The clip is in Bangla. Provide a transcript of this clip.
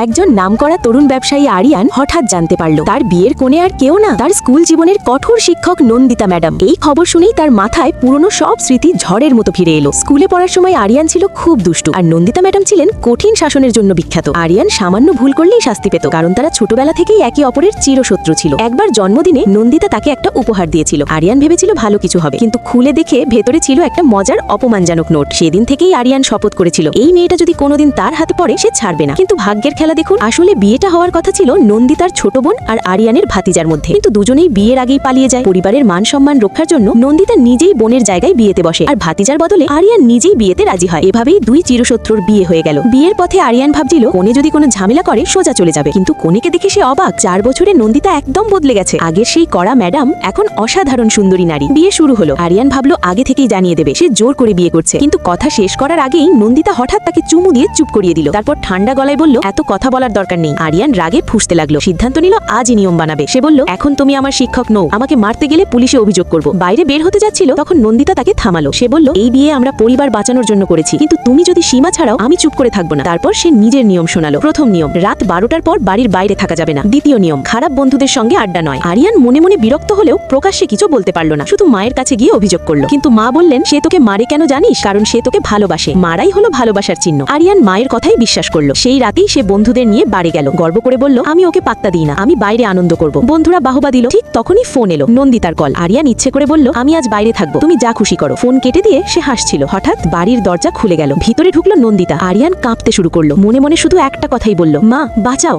একজন নামকরা তরুণ ব্যবসায়ী আরিয়ান হঠাৎ জানতে পারল তার বিয়ের কোণে আর কেউ না, তার স্কুল জীবনের কঠোর শিক্ষক নন্দিতা ম্যাডাম। এই খবর শুনেই তার মাথায় পুরনো সব স্মৃতি ঝড়ের মতো ফিরে এলো। স্কুলে পড়ার সময় আরিয়ান ছিল খুব দুষ্টু, আর নন্দিতা ম্যাডাম ছিলেন কঠিন শাসনের জন্য বিখ্যাত। আরিয়ান সামান্য ভুল করলেই শাস্তি পেত, কারণ তারা ছোটবেলা থেকেই একে অপরের চিরশত্রু ছিল। একবার জন্মদিনে নন্দিতা তাকে একটা উপহার দিয়েছিল। আরিয়ান ভেবেছিল ভালো কিছু হবে, কিন্তু খুলে দেখে ভেতরে ছিল একটা মজার অপমানজনক নোট। সেদিন থেকেই আরিয়ান শপথ করেছিল এই মেয়েটা যদি কোনোদিন তার হাতে পড়ে সে ছাড়বে না। কিন্তু ভাগ্যের খেলা দেখুন, আসলে বিয়েটা হওয়ার কথা ছিল নন্দিতার ছোট বোন আর আরিয়ানের ভাতিজার মধ্যে, কিন্তু দুজনেই বিয়ের আগেই পালিয়ে যায়। পরিবারের মান সম্মান রক্ষার জন্য নন্দিতা নিজেই বোনের জায়গায় বিয়েতে বসে, আর ভাতিজার বদলে আরিয়ান নিজেই বিয়েতে রাজি হয়। এভাবেই দুই চিরশত্রুর বিয়ে হয়ে গেল। বিয়ের পথে আরিয়ান ভাবছিল কোনে যদি কোনো ঝামেলা করে সোজা চলে যাবে, কিন্তু কোনেকে দেখে সে অবাক। 4 বছরে নন্দিতা একদম বদলে গেছে। আগের সেই কড়া ম্যাডাম এখন অসাধারণ সুন্দরী নারী। বিয়ে শুরু হলো। আরিয়ান ভাবলো আগে থেকেই জানিয়ে দেবে সে জোর করে বিয়ে করছে, কিন্তু কথা শেষ করার আগেই নন্দিতা হঠাৎ তাকে চুমু দিয়ে চুপ করিয়ে দিল। তারপর ঠান্ডা গলায় বলল এত কথা বলার দরকার নেই। আরিয়ান রাগে ফুঁসতে লাগলো। সিদ্ধান্ত নিল আজই নিয়ম বানাবে। সে বলল এখন তুমি আমার শিক্ষক নও, আমাকে মারতে গেলে পুলিশে অভিযোগ করব। বাইরে বের হতে যাচ্ছিল, তখন নন্দিতা তাকে থামালো। সে বলল এই বিয়ে আমরা পরিবার বাঁচানোর জন্য করেছি, কিন্তু তুমি যদি সীমা ছাড়াও আমি চুপ করে থাকবো না। তারপর সে নিজের নিয়ম শোনালো। প্রথম নিয়ম, রাত 12টার পর বাড়ির বাইরে থাকা যাবে না। দ্বিতীয় নিয়ম, খারাপ বন্ধুদের সঙ্গে আড্ডা নয়। আরিয়ান মনে মনে বিরক্ত হলেও প্রকাশ্যে কিছু বলতে পারলো না, শুধু মায়ের কাছে গিয়ে অভিযোগ করলো। কিন্তু মা বললেন সে তোকে মারে কেন জানিস, কারণ সে তোকে ভালোবাসে। মারাই হলো ভালোবাসার চিহ্ন। আরিয়ান মায়ের কথাই বিশ্বাস করলো। সেই রাতেই সে বন্ধুদের নিয়ে বাড়ি গেল। গর্ব করে বলল আমি ওকে পাত্তা দিই না, আমি বাইরে আনন্দ করব। বন্ধুরা বাহবা দিল। ঠিক তখনই ফোন এলো, নন্দিতার কল। আরিয়ান ইচ্ছে করে বলল আমি আজ বাইরে থাকবো, তুমি যা খুশি করো। ফোন কেটে দিয়ে সে হাসছিল। হঠাৎ বাড়ির দরজা খুলে গেল। ভিতরে ঢুকলো নন্দিতা। আরিয়ান কাঁপতে শুরু করলো। মনে মনে শুধু একটা কথাই বলল, মা বাঁচাও।